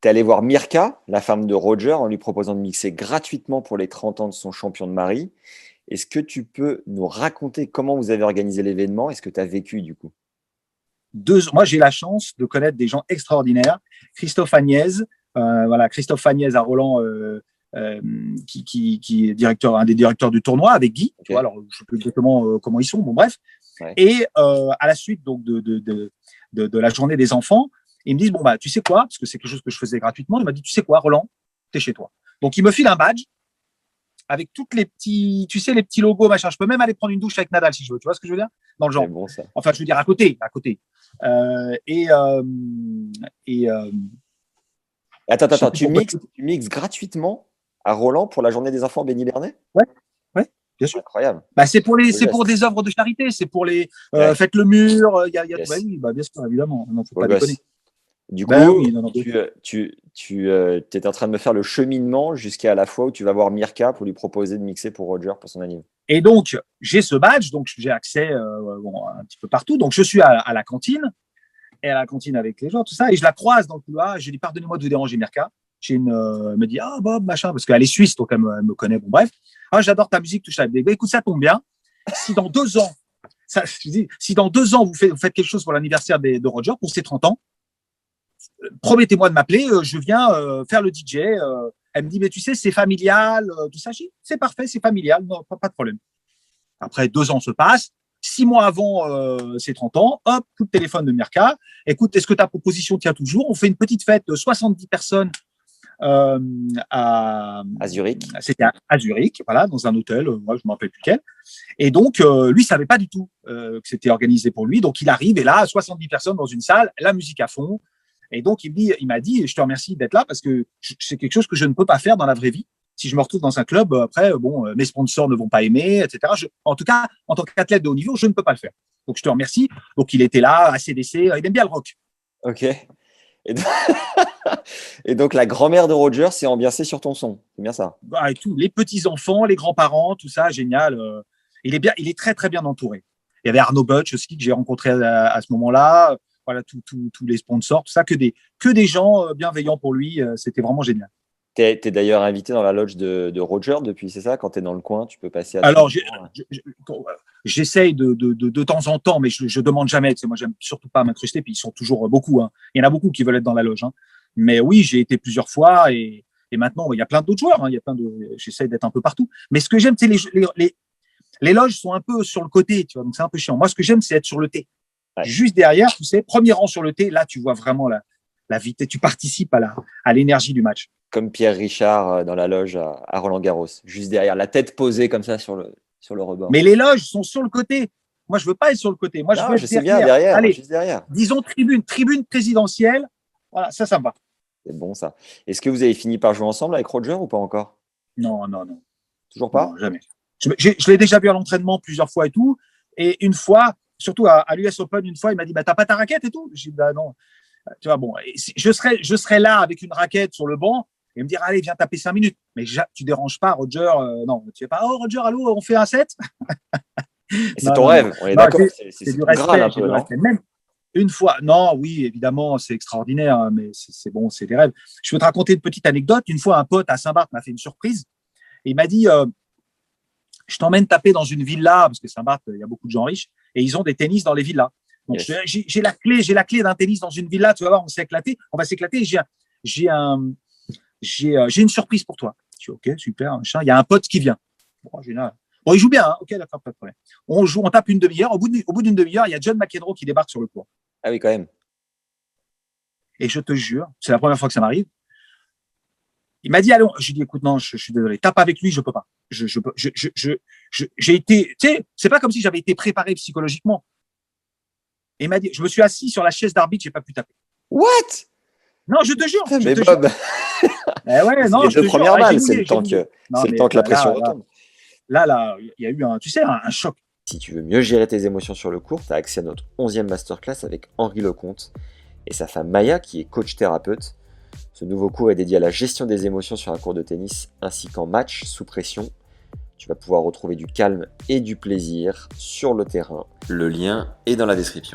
Tu es allé voir Mirka, la femme de Roger, en lui proposant de mixer gratuitement pour les 30 ans de son champion de mari. Est-ce que tu peux nous raconter comment vous avez organisé l'événement et ce que tu as vécu du coup? Moi, j'ai la chance de connaître des gens extraordinaires. Christophe Agnès, voilà, Christophe Agnès à Roland, euh, qui est directeur, un des directeurs du tournoi avec Guy. Ok. Tu vois, alors je sais plus exactement comment ils sont. Bon, bref. Ouais. Et à la suite donc de la journée des enfants, ils me disent bon bah tu sais quoi, parce que c'est quelque chose que je faisais gratuitement. Il m'a dit tu sais quoi, Roland, t'es chez toi. Donc il me file un badge avec toutes les petits, tu sais, les petits logos, machin. Je peux même aller prendre une douche avec Nadal si je veux. Tu vois ce que je veux dire? Dans le C'est genre. bon ça. Enfin, je veux dire à côté, à côté. Euh, et euh, et je sais Attends, plus pourquoi. tu mixes gratuitement à Roland pour la journée des enfants Béni Bernet? Ouais, ouais, bien sûr. Incroyable. Bah, Beau c'est pour geste. des œuvres de charité, c'est pour les, Ouais, faites le mur. Il y a bah yes. oui, bah bien sûr, évidemment. Non, faut Beau pas déconner. gosse. Du Ben coup, oui, non, non. tu étais en train de me faire le cheminement jusqu'à la fois où tu vas voir Mirka pour lui proposer de mixer pour Roger pour son anniversaire. Et donc, j'ai ce badge, donc j'ai accès bon, un petit peu partout. Donc, je suis à la cantine, et à la cantine avec les gens, tout ça, et je la croise dans le couloir. Je lui dis, pardonnez-moi de vous déranger, Mirka. Elle me dit, ah, Bob, machin, parce qu'elle est suisse, donc elle me connaît. Bon, bref. Ah, j'adore ta musique, tout ça. Elle me dit, bah, écoute, ça tombe bien. Si dans 2 ans, je dis, si dans 2 ans, vous faites quelque chose pour l'anniversaire de Roger, pour ses 30 ans, promettez-moi de m'appeler, je viens faire le DJ. Elle me dit, mais tu sais, c'est familial, tout ça. Je dis, c'est parfait, c'est familial, non, pas de problème. Après, 2 ans se passent. 6 mois avant ses 30 ans, hop, coup de téléphone de Mirka. Écoute, est-ce que ta proposition tient toujours? On fait une petite fête de 70 personnes euh, à, À Zurich. c'était à Zurich, voilà, dans un hôtel, moi je ne me rappelle plus quel. Et donc, lui, savait pas du tout que c'était organisé pour lui. Donc, il arrive et là, 70 personnes dans une salle, la musique à fond. Et donc, il m'a dit, je te remercie d'être là parce que c'est quelque chose que je ne peux pas faire dans la vraie vie. Si je me retrouve dans un club, après, bon, mes sponsors ne vont pas aimer, etc. En tout cas, en tant qu'athlète de haut niveau, je ne peux pas le faire. Donc, je te remercie. Donc, il était là, ACDC, il aime bien le rock. Ok. Et donc, et donc, la grand-mère de Roger s'est ambiancée sur ton son. C'est bien ça. Et tout, les petits-enfants, les grands-parents, tout ça, génial. Il est très, très bien entouré. Il y avait Arnaud Butch aussi, que j'ai rencontré à ce moment-là. Voilà, tous les sponsors, tout ça, que des gens bienveillants pour lui. C'était vraiment génial. T'es d'ailleurs invité dans la loge de Roger depuis, c'est ça? Quand tu es dans le coin, tu peux passer à tout Alors, moment. j'essaye de temps en temps, mais je demande jamais. Tu sais, moi, j'aime surtout pas m'incruster. Puis ils sont toujours beaucoup. Hein. Il y en a beaucoup qui veulent être dans la loge. Hein. Mais oui, j'ai été plusieurs fois et maintenant, il y a plein d'autres joueurs. Hein. J'essaye d'être un peu partout. Mais ce que j'aime, c'est les loges sont un peu sur le côté. Tu vois, donc c'est un peu chiant. Moi, ce que j'aime, c'est être sur le T. Ouais. Juste derrière, tu sais, premier rang sur le T. Là, tu vois vraiment la vitesse. Tu participes à l'énergie du match. Comme Pierre Richard dans la loge à Roland-Garros, juste derrière, la tête posée comme ça sur le rebord. Mais les loges sont sur le côté. Moi, je veux pas être sur le côté. Moi, je Non, veux je être sais bien, derrière. derrière, Allez, juste derrière. disons tribune présidentielle. Voilà, ça me va. C'est bon ça. Est-ce que vous avez fini par jouer ensemble avec Roger ou pas encore? Non, non, non, Toujours non, pas? jamais. Je l'ai déjà vu à l'entraînement plusieurs fois et tout. Et une fois, surtout à l'US Open, une fois, il m'a dit, bah, t'as pas ta raquette et tout. J'ai dit, bah, non. Tu vois, bon, je serais là avec une raquette sur le banc et me dire, allez, viens taper 5 minutes. Mais tu déranges pas, Roger. Non, tu fais pas, oh, Roger, allô, on fait un set? Et c'est Non, ton non, non. rêve, on est Non, d'accord. c'est C'est du ton Graal respect, un j'ai peu, du non? respect. Même une fois, non, oui, évidemment, c'est extraordinaire, hein, mais c'est bon, c'est des rêves. Je peux te raconter une petite anecdote. Une fois, un pote à Saint-Barth m'a fait une surprise. Et il m'a dit, je t'emmène taper dans une villa, parce que Saint-Barth, il y a beaucoup de gens riches, et ils ont des tennis dans les villas. Donc, Yes. j'ai la clé d'un tennis dans une villa, tu vas voir, on va s'éclater. J'ai une surprise pour toi. Je dis, ok, super, machin. Il y a un pote qui vient. Bon, génial. Bon, il joue bien, hein. Ok, d'accord, pas de problème. On joue, on tape une demi-heure. Au bout d'une demi-heure, il y a John McEnroe qui débarque sur le court. Ah oui, quand même. Et je te jure, c'est la première fois que ça m'arrive. Il m'a dit, allons. Je lui ai dit, écoute, non, je suis désolé. Tape avec lui, je peux pas. J'ai été, tu sais, c'est pas comme si j'avais été préparé psychologiquement. Et il m'a dit, je me suis assis sur la chaise d'arbitre, j'ai pas pu taper. What? Non, je te jure, Putain, je mais te jure. Bob, Eh ouais, c'est non, les je deux te jure. premières Ah, j'ai balles, mouillé, j'ai mouillé. Non, c'est le mais temps que la pression retombe. là, il y a eu tu sais, un choc. Si tu veux mieux gérer tes émotions sur le court, tu as accès à notre 11e masterclass avec Henri Lecomte et sa femme Maya qui est coach thérapeute. Ce nouveau cours est dédié à la gestion des émotions sur un court de tennis ainsi qu'en match sous pression. Tu vas pouvoir retrouver du calme et du plaisir sur le terrain. Le lien est dans la description.